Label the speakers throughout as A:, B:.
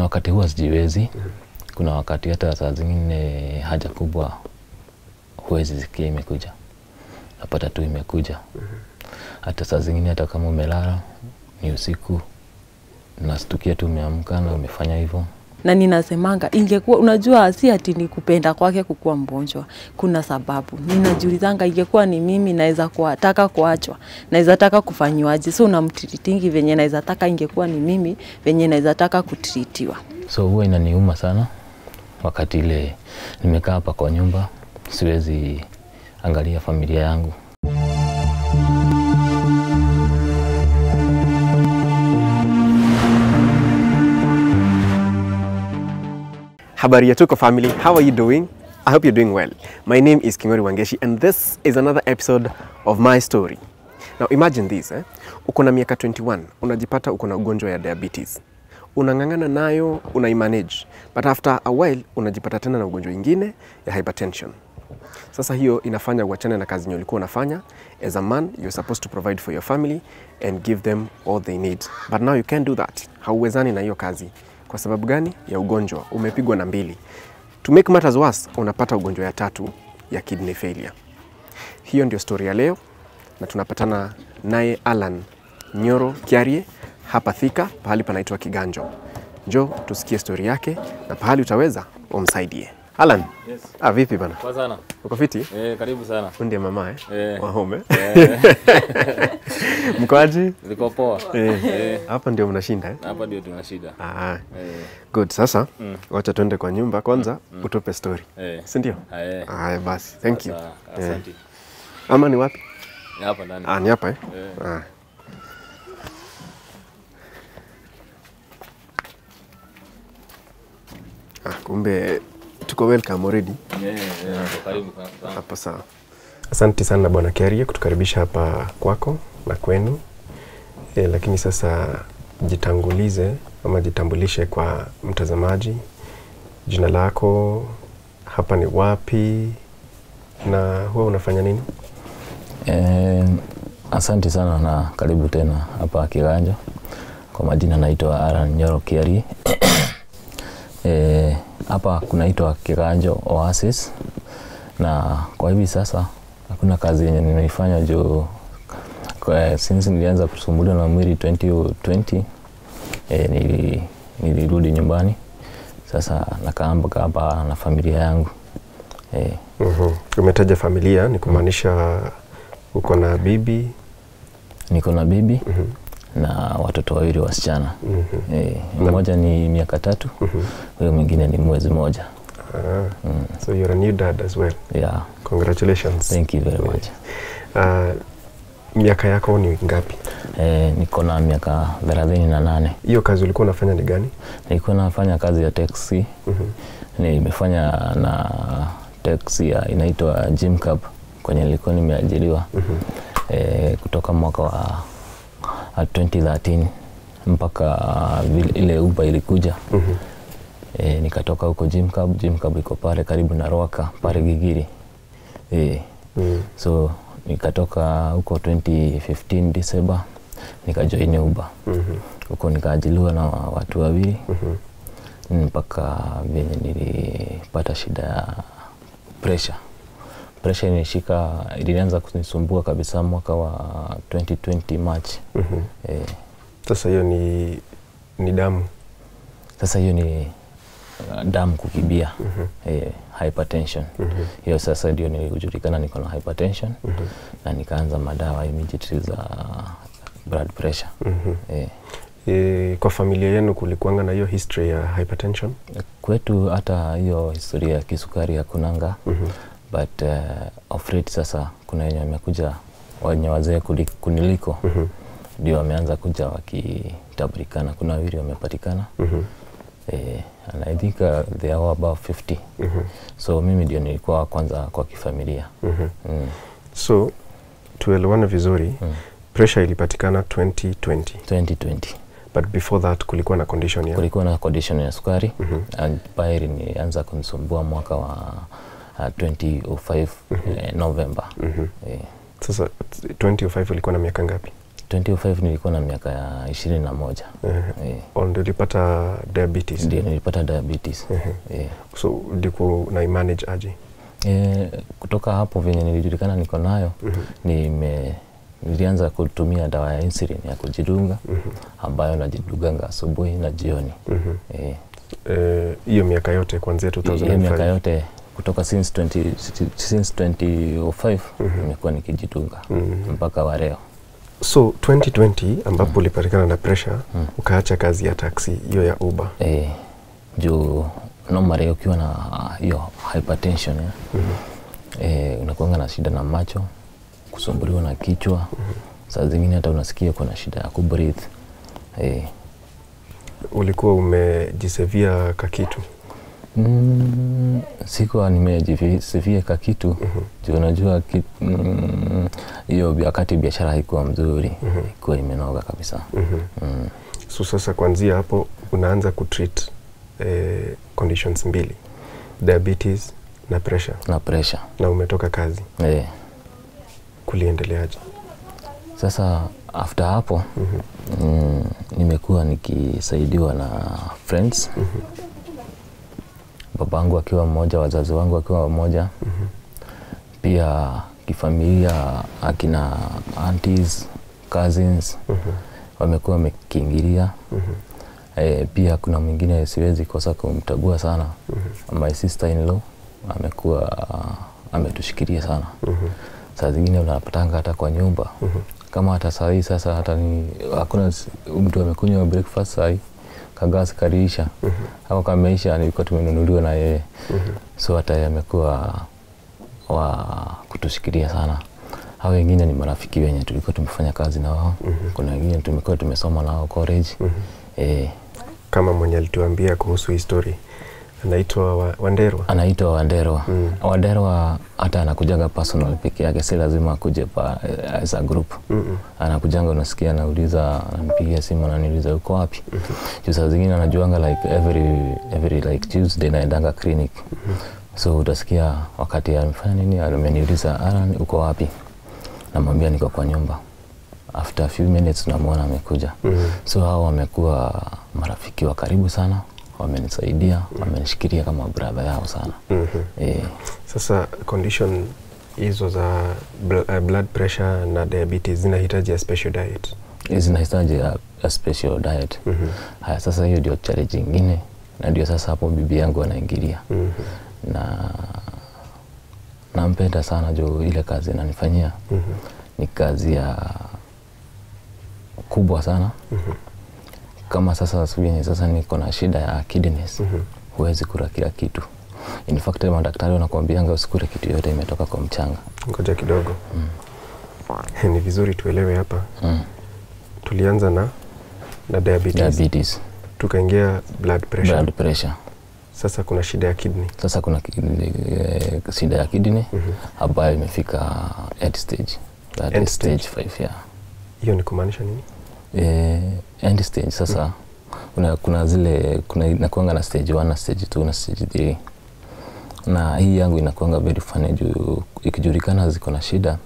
A: Kuna wakati huwa sijiwezi. Kuna wakati hata saa zingine haja kubwa huwezi zikia imekuja. Napata tu imekuja. Hata saa zingine hata kama umelala ni usiku, unastukia tu umeamka na umefanya hivyo.
B: Na ninasemanga ingekuwa, unajua si ati ni kupenda kwake kukuwa mgonjwa, kuna sababu. Ninajiulizanga ingekuwa ni mimi naweza taka kuachwa, naweza taka kufanywaje. So unamtreatingi venye naweza taka, ingekuwa ni mimi venye naweza taka kutritiwa.
A: So huwa inaniuma sana wakati ile nimekaa hapa kwa nyumba, siwezi angalia familia yangu.
C: Habari ya Tuko family, how are you doing? I hope you're doing well. My name is Kingori Wangeshi and this is another episode of my story. Now imagine this, uko na miaka 21, unajipata uko na ugonjwa ya diabetes. Unangangana nayo, unaimanage, but after a while unajipata tena na ugonjwa ingine ya hypertension. Sasa hiyo inafanya uachane na kazi ulikuwa unafanya. As a man, you're supposed to provide for your family and give them all they need. But now you can't do that. Hauwezani na hiyo kazi. Kwa sababu gani? Ya ugonjwa. Umepigwa na mbili. To make matters worse, unapata ugonjwa ya 3 ya kidney failure. Hiyo ndio story ya leo na tunapatana naye Alan Nyoro Kiarie hapa Thika, pahali panaitwa Kiganjo. Njoo tusikie story yake na pahali utaweza umsaidie. Alan.
A: Yes.
C: Vipi bana?
A: Kwa sana.
C: Uko fiti?
A: Karibu sana.
C: Ndiye mama
A: wa
C: home. Mkoaji?
A: Niko poa.
C: Hapa ndio mnashinda
A: Hapa ndio tunashinda.
C: Good, sasa wacha tuende kwa nyumba kwanza utupe story. Si ndio? Basi. Thank you.
A: Asante.
C: Ama ni wapi?
A: Ni hapa ndani.
C: Ni hapa kumbe tuko welcome already.
A: Karibu sana.
C: Hapa sawa. Asante sana Bwana Kiarie kutukaribisha hapa kwako na kwenu. Lakini sasa jitangulize ama jitambulishe kwa mtazamaji. Jina lako, hapa ni wapi na huwa unafanya nini?
A: Asante sana na karibu tena hapa Kiganjo. Kwa majina naitwa Alan Nyoro Kiarie. Hapa kunaitwa Kiganjo Oasis, na kwa hivi sasa hakuna kazi yenye nimeifanya juu since nilianza kusumbuliwa na mwili 2020. Nilirudi nyumbani. Sasa nakaa hapa na familia yangu.
C: Umetaja familia, ni kumaanisha uko na bibi?
A: Niko na bibi na watoto 2 wasichana. Mmoja ni miaka 3, huyo mwingine ni mwezi mmoja.
C: So you're a new dad as well.
A: Yeah.
C: Congratulations.
A: Thank you very much.
C: Miaka yako ni ngapi?
A: Niko na miaka 38.
C: Hiyo kazi ulikuwa unafanya ni gani?
A: Nilikuwa nafanya kazi ya taxi. Nimefanya na taxi ya inaitwa Gym Cab kwenye nilikuwa nimeajiriwa. Kutoka mwaka wa 2013 mpaka ile Uber ilikuja. Nikatoka huko Gym Cab iko pale karibu na Roaka, pale Gigiri. So nikatoka huko 2015 December nikajoin Uber. Huko nikaajiliwa na watu 2 mpaka venye nilipata shida ya pressure. Pressure inishika, ilianza kunisumbua kabisa mwaka wa 2020 March.
C: Sasa hiyo ni damu.
A: Sasa hiyo ni damu kukimbia. Hypertension. Hiyo sasa ndio nilijulikana niko na hypertension. Na nikaanza madawa immediately za blood pressure.
C: Kwa familia yenu kulikuanga na hiyo history ya hypertension?
A: Kwetu hata hiyo historia ya kisukari hakunanga. But of late sasa kuna wenye wamekuja wenye wazee kuniliko. Ndio wameanza kuja wakitabirikana. Kuna 2 wamepatikana. And I think they are about 50. So mimi ndio nilikuwa kwanza kwa kifamilia.
C: So tuelewane vizuri, pressure ilipatikana 2020. But before that kulikuwa na condition ya?
A: Kulikuwa na condition ya sukari. And bairi nianza kunisumbua mwaka wa 2005 November.
C: Sasa 2005 ulikuwa na miaka ngapi?
A: 2005 nilikuwa na miaka ya 21.
C: Ndio ulipata diabetes?
A: Ndio nilipata diabetes.
C: So ulikuwa na manage aje?
A: Kutoka hapo venye nilijulikana niko nayo, nilianza kutumia dawa ya insulin ya kujidunga, ambayo najidunganga asubuhi na jioni.
C: Hiyo miaka yote kuanzia 2005?
A: Hiyo miaka yote kutoka since 2005 nimekuwa nikijidunga mpaka wa leo.
C: So 2020 ambapo ulipatikana na pressure, ukaacha kazi ya taxi hiyo ya Uber?
A: Juu normally ukiwa na hiyo hypertension unakuanga na shida na macho, kusumbuliwa na kichwa, saa zingine hata unasikia kuna shida ya kubreathe.
C: Ulikuwa umejisevia kakitu?
A: Sikuwa nimejisevia kakitu, juu unajua hiyo wakati biashara haikuwa mzuri, ilikuwa imenoga kabisa.
C: So sasa kuanzia hapo unaanza kutreat conditions mbili, diabetes na pressure?
A: Na pressure.
C: Na umetoka kazi? Kuliendeleaje? Sasa
A: after hapo nimekuwa nikisaidiwa na friends, babangu akiwa mmoja, wazazi wangu akiwa mmoja, pia kifamilia akina aunties, cousins wamekuwa wamekiingilia. Pia kuna mwingine siwezi kosa kumtagua sana, my sister-in-law amekuwa ametushikilia sana. Saa zingine unapatanga hata kwa nyumba, kama hata saa hii sasa, hata hakuna mtu amekunywa breakfast saa hii, kagasi kaliisha, au kameisha, nilikuwa tumenunuliwa na yeye. So hata yeye amekuwa wa kutushikilia sana. Hao wengine ni marafiki wenye tulikuwa tumefanya kazi na wao. Kuna wengine tumekuwa tumesoma na wao college.
C: Kama mwenye alituambia kuhusu history, anaitwa Wanderwa? Anaitwa
A: Wanderwa. Wanderwa hata anakujaga personal peke yake, si lazima akuje as a group. Anakujanga, unasikia anauliza, ananipigia simu ananiuliza uko wapi. Saa zingine anajuanga like every like Tuesday naendanga clinic. So utasikia wakati amefanya nini, ameniuliza Alan uko wapi? Namwambia niko kwa nyumba. After a few minutes tunamwona amekuja. So hao wamekuwa marafiki wa karibu sana, wamenisaidia, wamenishikilia kama brother yao sana.
C: Sasa condition hizo za blood pressure na diabetes zinahitaji a special diet?
A: Zinahitaji a special diet. Haya, sasa hiyo ndio challenge nyingine, na ndio sasa hapo bibi yangu anaingilia. Na nampenda sana juu ile kazi ananifanyia ni kazi ya kubwa sana. Kama sasa sasa niko na shida ya kidneys, huwezi kula kila kitu. In fact madaktari wanakuambianga usikule kitu yote imetoka kwa mchanga.
C: Ngoja kidogo. Ni vizuri tuelewe hapa. Tulianza na diabetes. Tukaingia blood pressure. Sasa kuna shida ya kidney.
A: Sasa kuna shida ya kidney ambayo imefika end stage. End stage 5
C: Hiyo ni kumaanisha nini?
A: End stage sasa kuna zile inakuanga na stage 1 na stage 2 na stage 3. Na hii yangu inakuanga very funny juu ikijulikana ziko na shida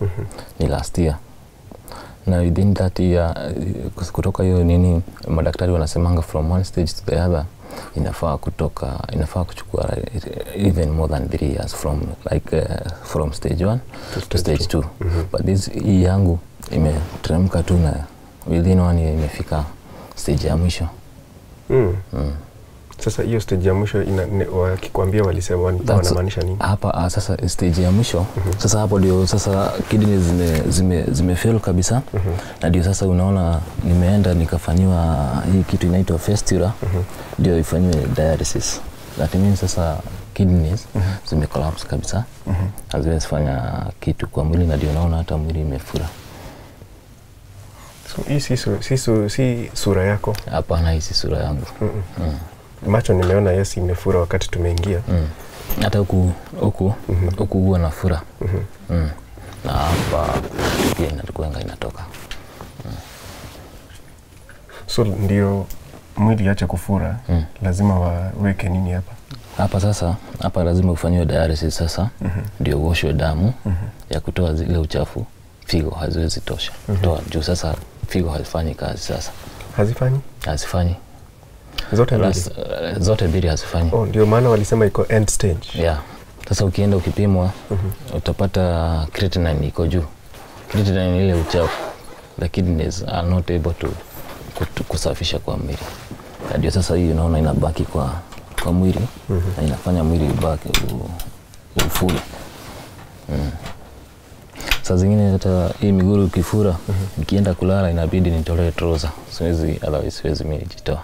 A: ni last year. Na within that year, kutoka hiyo nini, madaktari wanasemanga from one stage to the other inafaa kuchukua even more than 3 years from stage 1 to stage 2. But hii yangu imeteremka tu na within 1 year imefika stage ya mwisho.
C: Sasa hiyo stage ya mwisho wakikwambia walisema wanamaanisha nini?
A: Hapa sasa stage ya mwisho, sasa hapo ndio sasa kidney zimefail kabisa. Na ndio sasa unaona nimeenda nikafanywa hii kitu inaitwa fistula, ndio ifanywe dialysis. That means sasa kidneys zimecollapse kabisa. Haziwezi fanya kitu kwa mwili, na ndio unaona hata mwili imefura.
C: So hii si sura yako?
A: Hapana, hii si sura yangu.
C: Macho nimeona yes imefura wakati tumeingia.
A: Hata huku huwa na fura. Na hapa pia inatoka.
C: So ndio mwili acha kufura, lazima waweke nini hapa?
A: Hapa sasa, hapa lazima ufanywe dialysis sasa. Ndio uoshwe damu ya kutoa zile uchafu, figo haziwezi tosha. Toa juu sasa figo hazifanyi kazi sasa.
C: Hazifanyi?
A: Hazifanyi.
C: Zote mbili?
A: Zote mbili hazifanyi.
C: Oh, ndio maana walisema iko end stage.
A: Yeah. Sasa ukienda ukipimwa, utapata creatinine iko juu. Creatinine ile uchafu, lakini are not able to kusafisha kwa mwili. Ndio sasa hii unaona inabaki kwa mwili na inafanya mwili ubaki ufule. Saa zingine hata hii miguu ukifura, nikienda kulala inabidi nitolee trouser. Siwezi mimi nijitoa.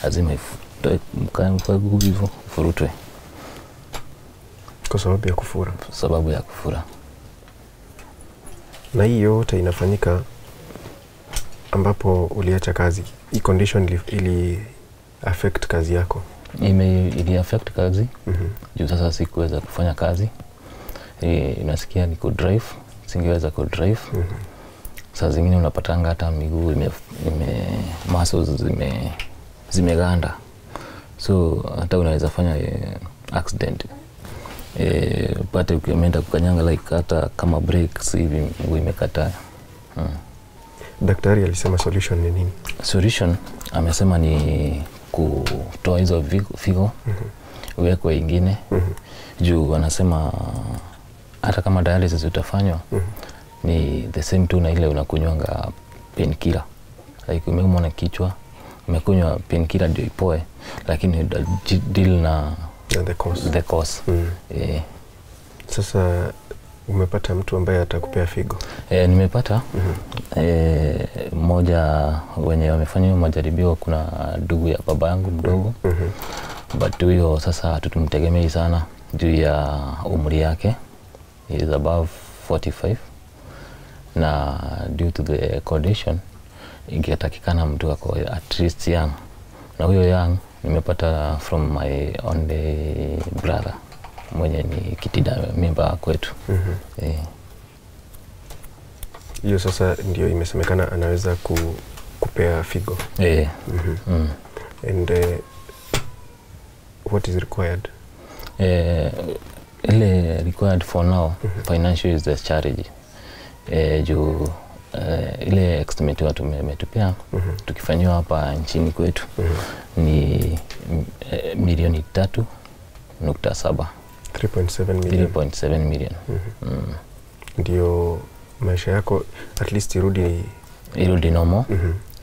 A: Lazima itoe mkangu hivyo furutwe.
C: Kwa sababu ya kufura?
A: Sababu ya kufura.
C: Na hii yote inafanyika ambapo uliacha kazi. Hii condition ili affect kazi yako?
A: Ili affect kazi. Juu sasa sikuweza kufanya kazi. Nasikia ni kudrive, singeweza kudrive. Saa zingine unapatanga hata miguu muscles zimeganda. So hata unaweza fanya accident. Pate ukienda kukanyanga like hata kama brakes hivi mguu imekataa.
C: Daktari alisema solution ni nini?
A: Solution amesema ni kutoa hizo figo, uwekwe ingine. Juu anasema hata kama dialysis utafanywa, ni the same tu na ile unakunywanga painkiller. Like umeumwa na kichwa, umekunywa painkiller ndio ipoe, lakini deal na the cause.
C: Sasa umepata mtu ambaye atakupea figo?
A: Nimepata. Mmoja wenye wamefanya majaribio, kuna ndugu ya baba yangu mdogo. But huyo sasa tutumtegemei sana juu ya umri yake. He is above 45. Na due to the condition, ingetakikana mtu ako at least young. Na huyo young nimepata from my only brother mwenye ni kitida member kwetu.
C: Hiyo sasa ndio imesemekana anaweza kupea figo. And what is required?
A: Ile required for now, financial is the charity. Juu ile estimate watu tumetupea, tukifanywa hapa nchini kwetu, ni milioni 3.7.
C: 3.7 million.
A: 3.7 million.
C: Ndio maisha yako at least irudi
A: normal.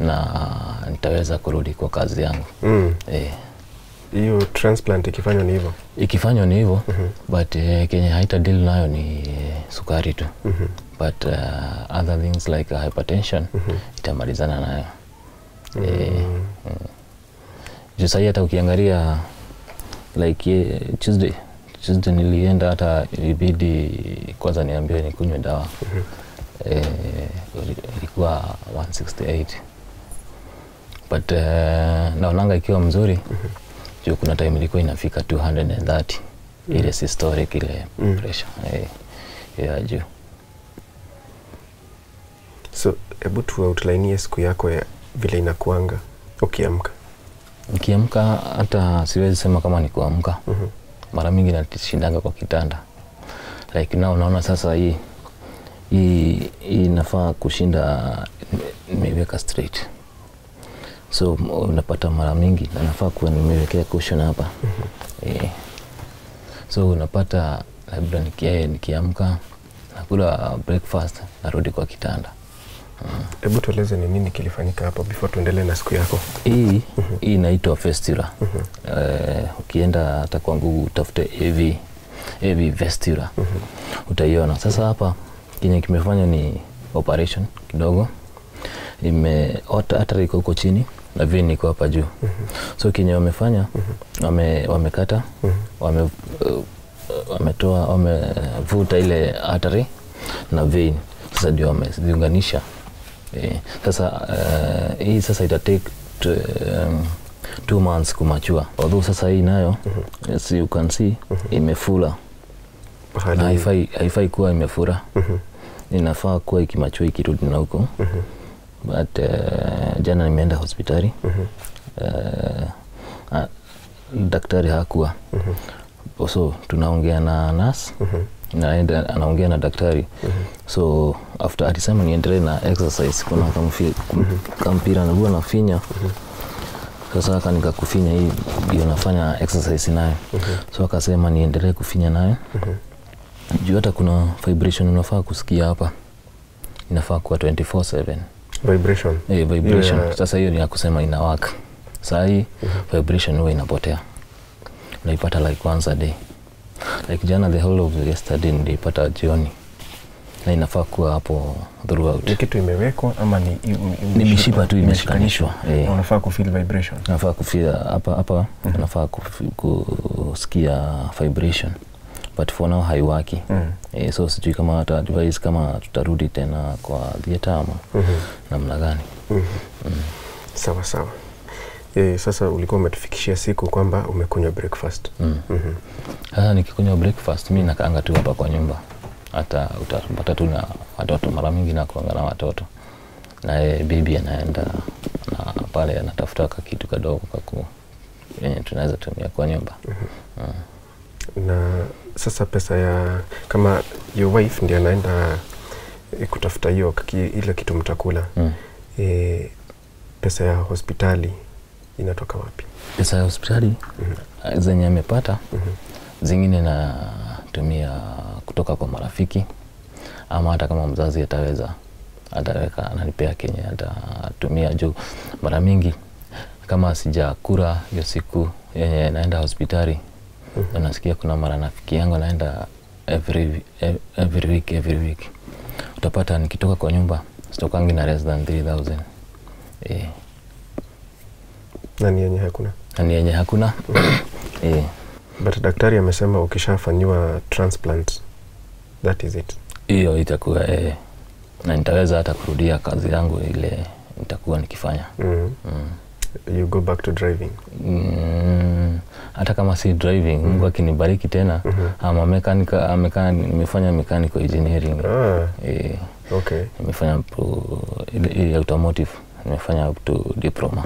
A: Na nitaweza kurudi kwa kazi yangu.
C: Hiyo transplant ikifanywa ni hivyo?
A: Ikifanywa ni hivyo, but kenye haita deal nayo ni sukari tu. But other things like hypertension, itamalizana nayo. Juu sasa hata ukiangalia like Tuesday nilienda, hata ilibidi kwanza niambiwe nikunywe dawa. Ilikuwa 168. But naonanga ikiwa mzuri. Juu kuna time ilikuwa inafika 230. Ile systolic ile pressure. Ya juu.
C: So, hebu tu outline siku yako ya vile inakuanga ukiamka.
A: Nikiamka hata siwezi sema kama ni kuamka. Mara mingi natishindanga kwa kitanda. Like now unaona sasa hii inafaa kushinda nimeweka straight. So unapata mara mingi nafaa kuwa nimewekea cushion hapa. So unapata labda nikiamka nakula breakfast, narudi kwa kitanda.
C: Hebu tueleze ni nini kilifanyika hapo before tuendelee na siku yako.
A: Hii inaitwa fistula. Ukienda hata kwa Google utafute AV fistula. Utaiona. Sasa hapa kenye kimefanya ni operation kidogo. Hata iko huko chini na vein iko hapa juu. So kenye wamefanya, wamekata, wamevuta ile artery na vein. Sasa ndio wameziunganisha. Sasa hii sasa ita take 2 months kumachua. Although sasa hii nayo, as you can see, imefura. Na haifai kuwa imefura. Inafaa kuwa ikimachua ikirudi na huko. But jana nimeenda hospitali. Daktari hakuwa. So tunaongea na nurse. naenda anaongea na daktari. So after alisema niendelee na exercise, kuna kampira na huwa nafinya. Sasa akanika kufinya hii ndio nafanya exercise nayo. So akasema niendelee kufinya nayo. Juu hata kuna vibration unafaa kusikia hapa. Inafaa kuwa 24/7.
C: Vibration.
A: Vibration. Yeah. Sasa hiyo ni ya kusema inawaka. Saa hii vibration huwa inapotea. Unaipata like once a day. Like jana the whole of yesterday nilipata jioni. Na inafaa kuwa hapo throughout.
C: Ni kitu imewekwa ama
A: ni mishipa tu imeshikanishwa.
C: Unafaa kufeel vibration.
A: Unafaa kufeel hapa unafaa kusikia vibration. But for now haiwaki. So sijui kama hata advice kama tutarudi tena kwa theater ama namna gani.
C: Sawa sawa. Sasa ulikuwa umetufikishia siku kwamba umekunywa breakfast.
A: Sasa nikikunywa breakfast mimi nakaanga tu hapa kwa nyumba. Hata utapata tu na watoto, mara mingi na kuanga na watoto. Na bibi anaenda na pale anatafuta kitu kadogo tunaweza tumia kwa nyumba.
C: Na sasa pesa ya kama your wife ndiye anaenda kutafuta hiyo ile kitu mtakula. Pesa ya hospitali inatoka wapi? Pesa
A: ya hospitali zenye amepata zingine na tumia kutoka kwa marafiki, ama hata kama mzazi ataweza ataweka ananipea kenye atatumia juu mara mingi kama sijakula hiyo siku yenye naenda hospitali. Nasikia kuna mara rafiki yangu anaenda every week. Utapata nikitoka kwa nyumba sitokangi na less than 3,000.
C: Nani yenye hakuna?
A: Nani yenye hakuna?
C: But daktari amesema ukishafanywa transplant that is it.
A: Hiyo itakuwa na nitaweza hata kurudia kazi yangu ile nitakuwa nikifanya.
C: You go back to driving.
A: Hata kama si driving, Mungu akinibariki tena ama nimefanya mechanical engineering.
C: Okay.
A: Nimefanya ile automotive, nimefanya up to diploma.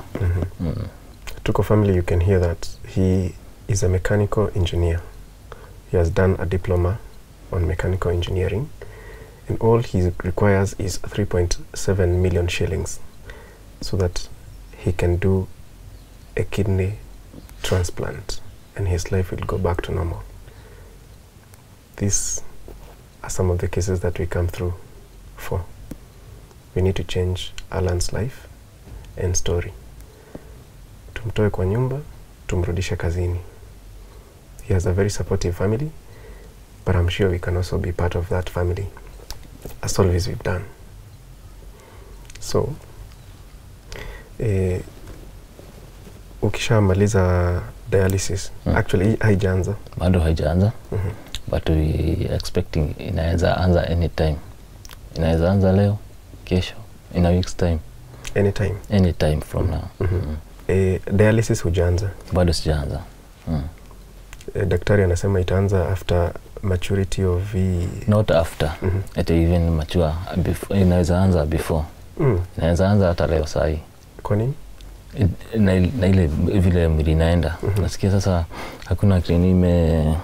C: Tuko family, you can hear that he is a mechanical engineer. He has done a diploma on mechanical engineering, and all he requires is 3.7 million shillings so that he can do a kidney transplant and his life will go back to normal. These are some of the cases that we come through for. We need to change Alan's life and story. Tumtoe kwa nyumba, tumrudishe kazini. He has a very supportive family, but I'm sure we can also be part of that family, as always we've done. So, ukishamaliza dialysis, actually haijaanza.
A: Bado haijaanza, but we expecting inaweza anza anytime. Inaweza anza leo, kesho, in a week's time. Anytime from now.
C: Dialysis hujaanza? Bado
A: sijaanza.
C: Daktari anasema itaanza after maturity of
A: not after. It even mature before. Inaweza anza before. Inaweza anza hata leo sahi.
C: Kwa nini?
A: Na ile vile mwili inaenda. Nasikia sasa hakuna kliniki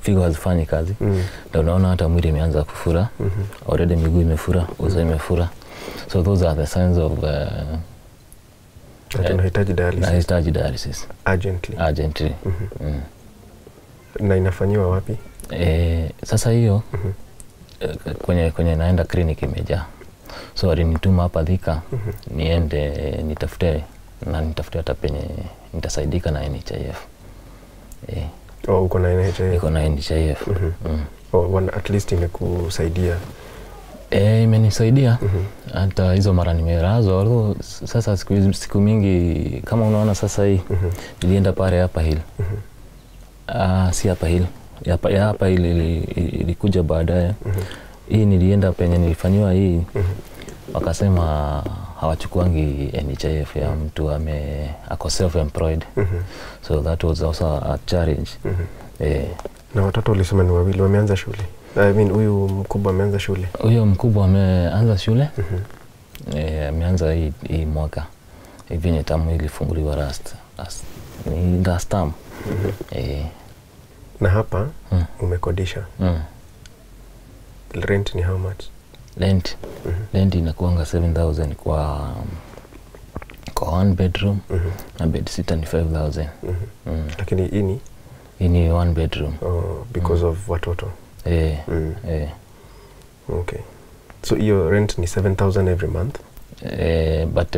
A: figo hazifanyi kazi. Ndio unaona hata mwili imeanza kufura. Already miguu imefura, uso imefura. So those are the signs of tunahitaji dialysis. Urgently.
C: Na inafanyiwa wapi?
A: Sasa hiyo kwenye naenda kliniki imejaa. So alinituma hapa Thika niende nitafute hata penye nitasaidika na NHIF.
C: Uko na NHIF?
A: Niko na NHIF.
C: At least imekusaidia?
A: Imenisaidia. Hata hizo mara nimelazwa. Sasa siku mingi kama unaona sasa hii nilienda pale hapa Hill. Si hapa Hill. Hapa Hill ilikuja baadaye. Hii nilienda penye nilifanywa hii. Wakasema hawachukuangi NHIF ya mtu ako self-employed. So that was also a challenge.
C: Na watoto ulisema ni wawili wameanza shule? I mean huyu mkubwa ameanza shule?
A: Huyo mkubwa ameanza shule. Ameanza hii mwaka. Hivi tamu ilifunguliwa last term.
C: Na hapa umekodisha. Rent ni how much?
A: Rent inakuanga 7,000 kwa one bedroom na bed sitter ni 5,000.
C: Lakini hii
A: ni one bedroom.
C: Because of watoto. Okay. So hiyo rent ni 7,000 every month?
A: But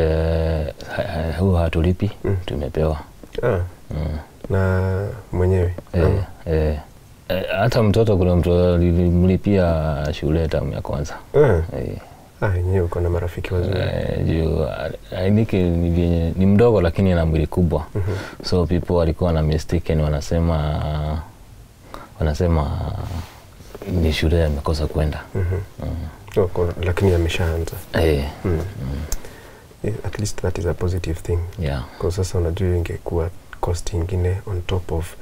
A: huwa hatulipi, tumepewa.
C: Na mwenyewe?
A: Hata mtoto kuna mtu alimlipia shule tamu ya kwanza.
C: Yenyewe uko na marafiki wazuri.
A: Ni mdogo lakini ana mwili kubwa. So people walikuwa na mistaken, wanasema ni shule amekosa kwenda.
C: Lakini ameshaanza. At least that is a positive thing. Kwa sasa unajua ingekuwa cost ingine on top of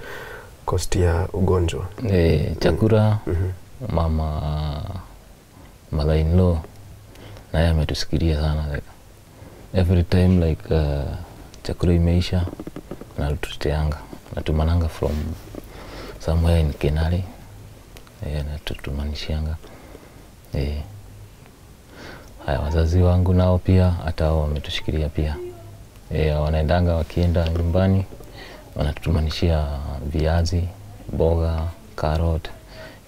C: cost ya ugonjwa.
A: Chakula, mother-in-law naye ametusikilia sana. Every time like chakula imeisha na tuteanga natumananga from somewhere in Kenari. Na tutumanishianga. Haya, wazazi wangu nao pia hata wao wametushikilia pia. Wanaendanga wakienda nyumbani wanatutumanishia viazi, boga, carrot.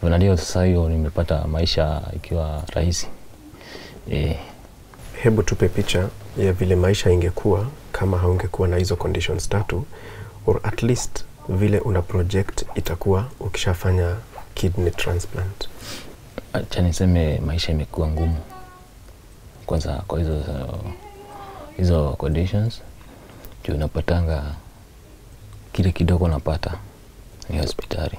A: Hivyo ndio sasa hiyo nimepata maisha ikiwa rahisi.
C: Hebu tupe picha ya vile maisha ingekuwa kama haungekuwa na hizo conditions tatu, or at least vile una project itakuwa ukishafanya kidney transplant.
A: Acha niseme maisha imekuwa ngumu. Kwanza kwa hizo conditions, juu unapatanga kile kidogo napata ni hospitali.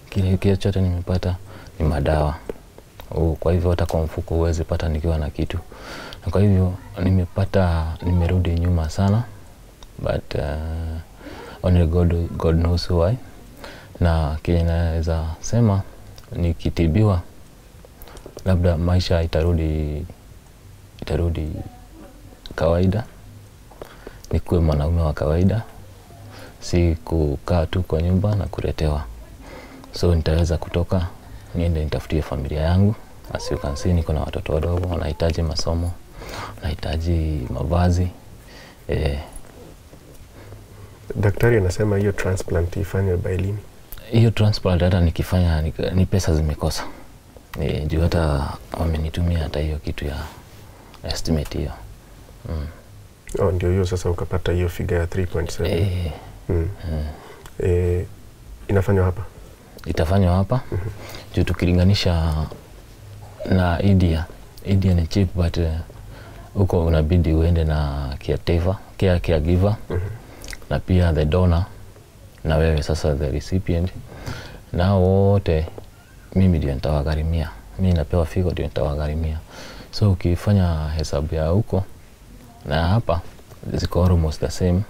A: Kile chote nimepata ni madawa. Kwa hivyo hata kwa mfuko huwezi pata nikiwa na kitu. Na kwa hivyo nimerudi nyuma sana. But only God knows why. Na kile naweza sema nikitibiwa labda maisha itarudi kawaida. Nikuwe mwanaume wa kawaida. Si kukaa tu kwa nyumba na kuletewa. So nitaweza kutoka niende nitafutie familia yangu. As you can see, niko na watoto wadogo wanahitaji masomo, wanahitaji mavazi.
C: Daktari anasema hiyo transplant ifanywe by lini?
A: Hiyo transplant hata nikifanya ni pesa zimekosa. Juu hata wamenitumia hata hiyo kitu ya estimate hiyo.
C: Ndio hiyo sasa ukapata hiyo figure ya 3.7. Inafanywa hapa?
A: Itafanywa hapa. Juu tukilinganisha na India ni cheap, but huko unabidi uende na caregiver na pia the donor na wewe sasa the recipient, na wote mimi ndio nitawagharimia. Mimi napewa figo ndio nitawagharimia. So ukifanya hesabu ya huko na hapa ziko almost the same.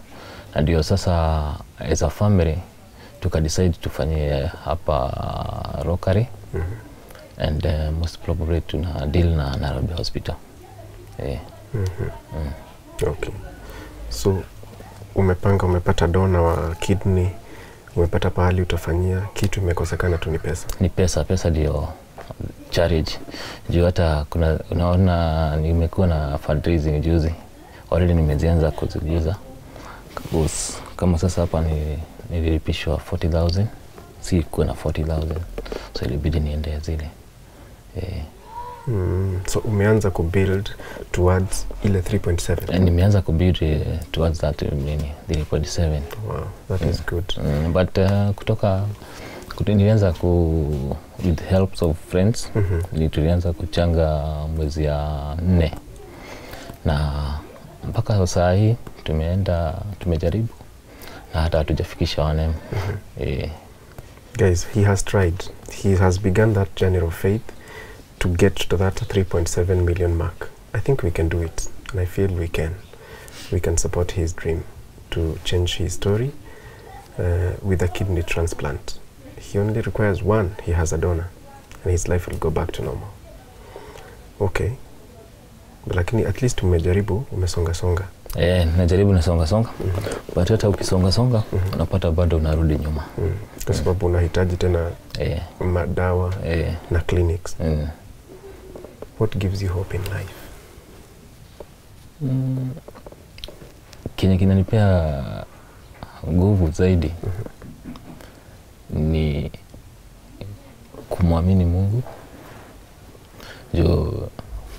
A: Na ndio sasa as a family tukadecide tufanye hapa Rokari. And most probably tuna deal na Nairobi Hospital.
C: Okay. So umepata donor wa kidney, umepata pahali utafanyia, kitu imekosekana tu ni pesa. Ni
A: pesa ndio charge. Juu hata unaona nimekuwa na fundraising juzi. Already nimeanza kuziguza. Kama sasa hapa nilipishwa 40,000. Si kuwa na 40,000. So ilibidi niende zile.
C: So umeanza kubuild towards ile 3.7?
A: Nimeanza kubuild towards that 3.7.
C: Wow, that is good.
A: But nilianza with helps of friends. Tulianza kuchanga mwezi ya 4. Na mpaka saa hii tumejaribu na hata hatujafikisha wanem.
C: Guys, he has tried. He has begun that journey of faith to get to that 3.7 million mark. I think we can do it, and I feel we can. We can support his dream to change his story with a kidney transplant. He only requires one. He has a donor, and his life will go back to normal. Okay. Lakini at least umejaribu, umesonga.
A: Najaribu nasonga. But hata ukisonga unapata bado unarudi nyuma.
C: Kwa sababu unahitaji tena madawa na clinics. What gives you hope in life?
A: Kenye kinanipea nguvu zaidi ni kumwamini Mungu. Jo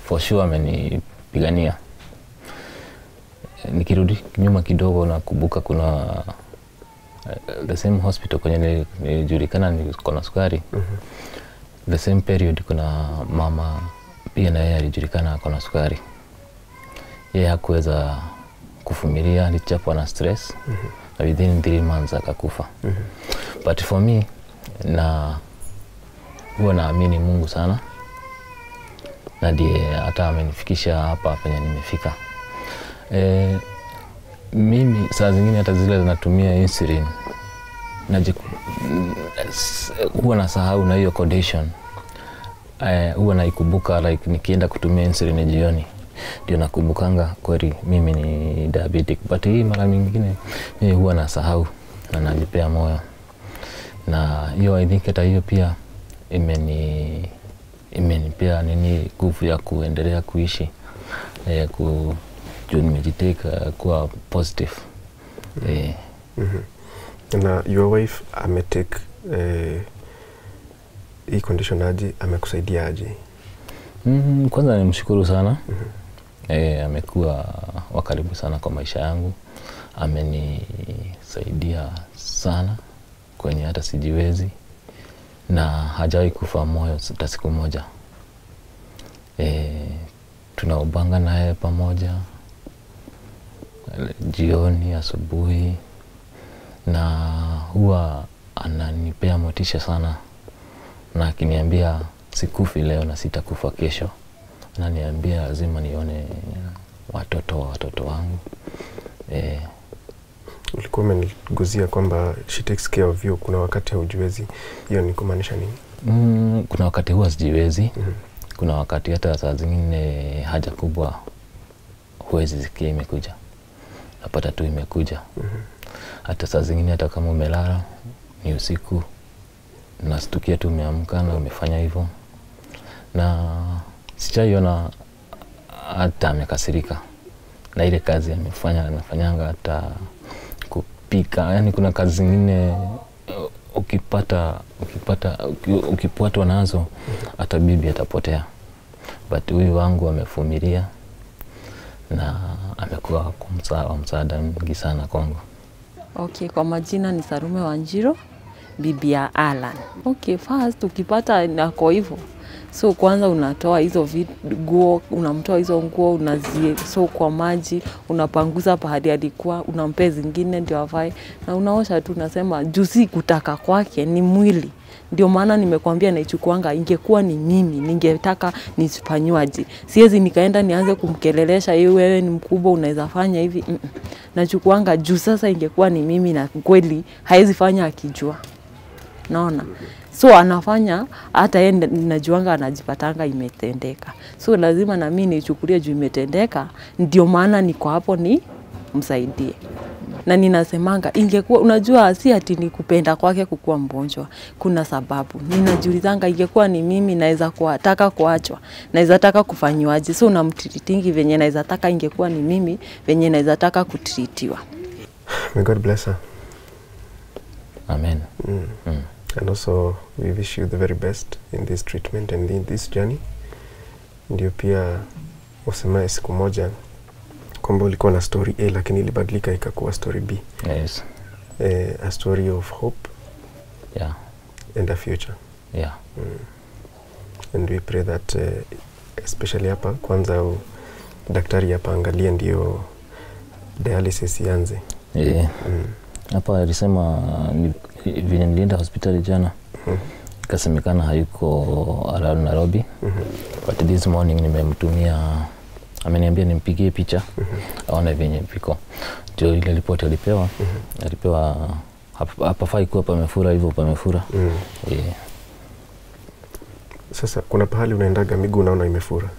A: for sure amenipigania. Nikirudi nyuma kidogo nakumbuka kuna the same hospital kwenye nilijulikana niko na sukari. The same period kuna mama pia na yeye alijulikana ako na sukari. Yeye hakuweza kuvumilia, alichapwa na stress. Na within 3 months akakufa. But for me huwa naamini Mungu sana. Na ndiye hata amenifikisha hapa penye nimefika. Mimi saa zingine hata zile zinatumia insulin huwa nasahau na hiyo condition. Huwa naikumbuka like nikienda kutumia insulin jioni ndio nakumbukanga kweli mimi ni diabetic. But hii mara nyingine mimi huwa nasahau na najipea moyo. Na hiyo I think hata hiyo pia imenipea nini nguvu ya kuendelea kuishi. Nimejiteka kuwa positive.
C: Na your wife ametake hii condition aje, amekusaidia aje?
A: Kwanza nimshukuru sana. Amekuwa wa karibu sana kwa maisha yangu. Amenisaidia sana kwenye hata sijiwezi. Na hajawahi kufa moyo hata siku moja. Tunaubanga naye pamoja. Jioni, asubuhi. Na huwa ananipea motisha sana. Na akiniambia sikufi leo na sitakufa kesho. Ananiambia lazima nione watoto wangu.
C: Ulikuwa umeniguzia kwamba she takes care of you. Kuna wakati haujiwezi. Hiyo ni kumaanisha nini?
A: Kuna wakati huwa sijiwezi. Kuna wakati hata saa zingine haja kubwa huwezi sikia imekuja. Napata tu imekuja. Hata saa zingine hata kama umelala ni usiku nastukia tu umeamka na umefanya hivyo. Na sijaiona hata amekasirika na ile kazi anafanyanga hata kupika. Yani kuna kazi zingine ukipatwa nazo hata bibi atapotea. But huyu wangu amevumilia na amekuwa msaada mwingi sana kwangu.
B: Okay, kwa majina ni Sarume Wanjiro, bibi ya Alan. Okay, first ukipata nako hivyo. So kwanza unatoa hizo nguo, unamtoa hizo nguo, unaziso kwa maji, unapanguza pahali alikuwa, unampea zingine ndio avae na unaosha tu. Unasema juzi kutaka kwake ni mwili. Ndio maana nimekwambia naichukuanga, ingekuwa ni mimi ningetaka nisifanywaje. Siwezi nikaenda nianze kumkelelesha yeye, wewe ni mkubwa unaweza fanya hivi. Nachukuanga juu sasa ingekuwa ni mimi na kweli haizi fanya akijua. Naona. So anafanya hata yeye najuanga anajipatanga imetendeka. So lazima na mimi nichukulie juu imetendeka, ndio maana niko hapo ni msaidie. Na ninasemanga ingekuwa, unajua si ati ni kupenda kwake kukuwa mgonjwa, kuna sababu. Ninajiulizanga ingekuwa ni mimi naweza taka kuachwa, naweza taka kufanywaje. So unamtreatingi venye naweza taka, ingekuwa ni mimi venye naweza taka kutritiwa.
C: May God bless her.
A: Amen.
C: And also we wish you the very best in this treatment and in this journey. Ndio pia usemae siku moja kwamba ulikuwa na story A lakini ilibadilika ikakuwa story B.
A: Yes.
C: A story of hope.
A: Yeah.
C: And a future.
A: Yeah.
C: And we pray that especially hapa kwanza daktari hapa angalia ndio dialysis ianze.
A: Hapa alisema vile nilienda hospitali jana. Ikasemekana hayuko around Nairobi. But this morning nimemtumia, ameniambia nimpigie picha aone venye viko. Ndio ile report alipewa. Alipewa hapa fai kuwa pamefura hivyo pamefura.
C: Sasa kuna pahali unaendaga miguu unaona imefura?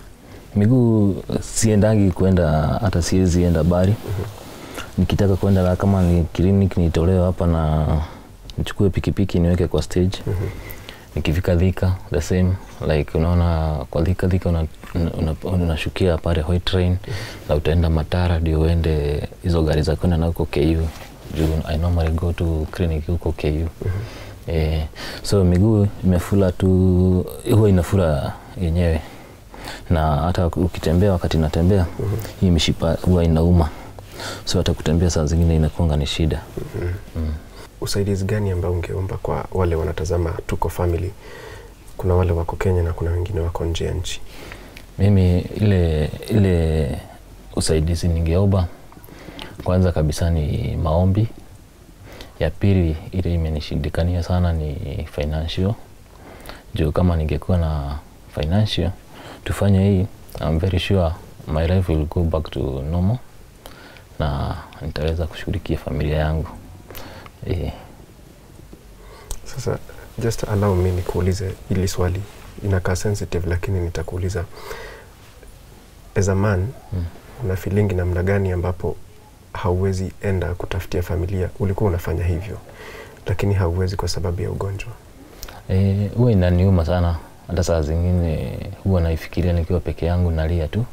A: Miguu siendagi kwenda, hata siwezi enda bari. Nikitaka kwenda kama ni clinic nitolewa hapa na nichukue pikipiki niweke kwa stage. Nikifika Thika the same, like unaona kwa Thika unashukia pale Hoi Train na utaenda Matara ndio uende hizo gari za kwenda na huko KU. I normally go to clinic huko KU. So miguu imefula tu, huwa inafura yenyewe, na hata ukitembea, wakati natembea hii mishipa huwa inauma, so hata kutembea saa zingine inakuanga ni shida.
C: Usaidizi gani ambao ungeomba kwa wale wanatazama Tuko Family? Kuna wale wako Kenya na kuna wengine wako nje ya nchi.
A: Mimi ile usaidizi ningeomba kwanza kabisa ni maombi. Ya pili ile imenishindikania sana ni financial. Juu kama ningekuwa na financial tufanye hii, I'm very sure my life will go back to normal na nitaweza kushughulikia familia yangu.
C: Sasa just allow me nikuulize hili swali, inakaa sensitive lakini nitakuuliza. As a man, una feeling namna gani ambapo hauwezi enda kutafutia familia? Ulikuwa unafanya hivyo lakini hauwezi kwa sababu ya ugonjwa.
A: Huwa inaniuma sana, hata saa zingine huwa naifikiria nikiwa peke yangu nalia tu.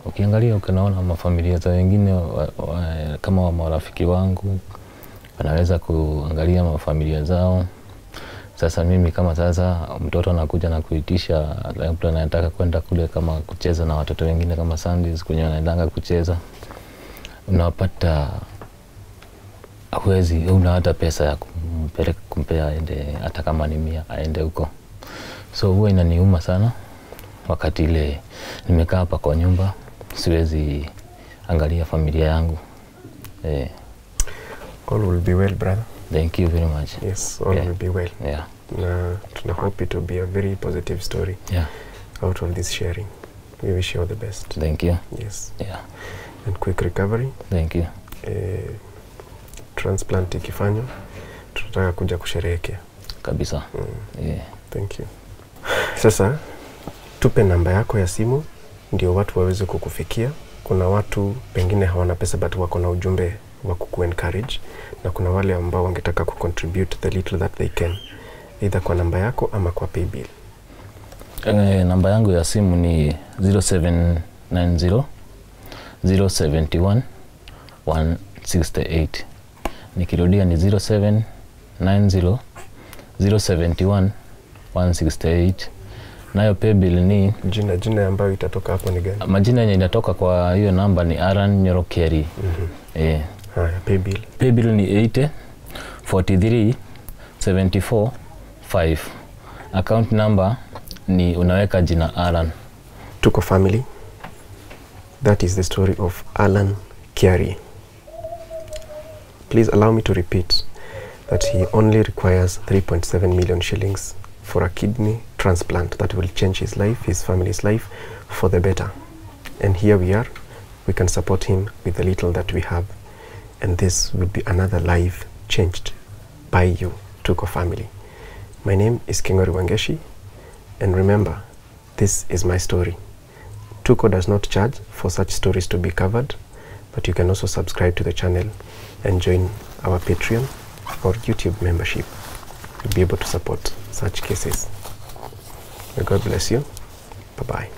A: Ukiangalia unaona mafamilia za wengine kama wa marafiki wangu wanaweza kuangalia mafamilia zao. Sasa mimi kama sasa mtoto anakuja na kuitisha labda anataka kwenda kule kama kucheza na watoto wengine kama Sundays kwenye wanaendanga kucheza, unapata hawezi, una hata pesa ya kumpea aende, hata kama ni 100 aende huko. So huwa inaniuma sana wakati ile nimekaa hapa kwa nyumba siwezi angalia familia yangu.
C: All will be well, brother.
A: Thank you very much.
C: Yes, all will be well.
A: Yeah.
C: Na tuna hope it will be a very positive story.
A: Yeah.
C: Out of this sharing. We wish you all the best.
A: Thank you.
C: Yes.
A: Yeah.
C: And quick recovery.
A: Thank you.
C: Transplant ikifanywa tutataka kuja kusherehekea
A: kabisa. Yeah.
C: Thank you. Sasa tupe namba yako ya simu ndio watu waweze kukufikia. Kuna watu pengine hawana pesa but wako na ujumbe wa kuku-encourage, na kuna wale ambao wangetaka kucontribute the little that they can, either kwa namba yako ama kwa paybill.
A: Namba yangu ya simu ni 0790 071 168. Nikirudia ni 0790 071 168. Nayo paybill ni
C: jina ambayo itatoka hapo ni gani?
A: Majina yenye inatoka kwa hiyo namba ni Aaron Nyorokeri.
C: Haya, paybill.
A: Paybill ni 80 43 74 5. Account number ni unaweka jina Aaron.
C: Tuko Family. That is the story of Alan Kiari. Please allow me to repeat that he only requires 3.7 million shillings for a kidney transplant that will change his life, his family's life for the better. And here we are. We can support him with the little that we have. And this will be another life changed by you, Tuko Family. My name is Kingori Wangeshi. And remember, this is my story. Tuko does not charge for such stories to be covered, but you can also subscribe to the channel and join our Patreon or YouTube membership. You'll be able to support such cases. May God bless you. Bye-bye.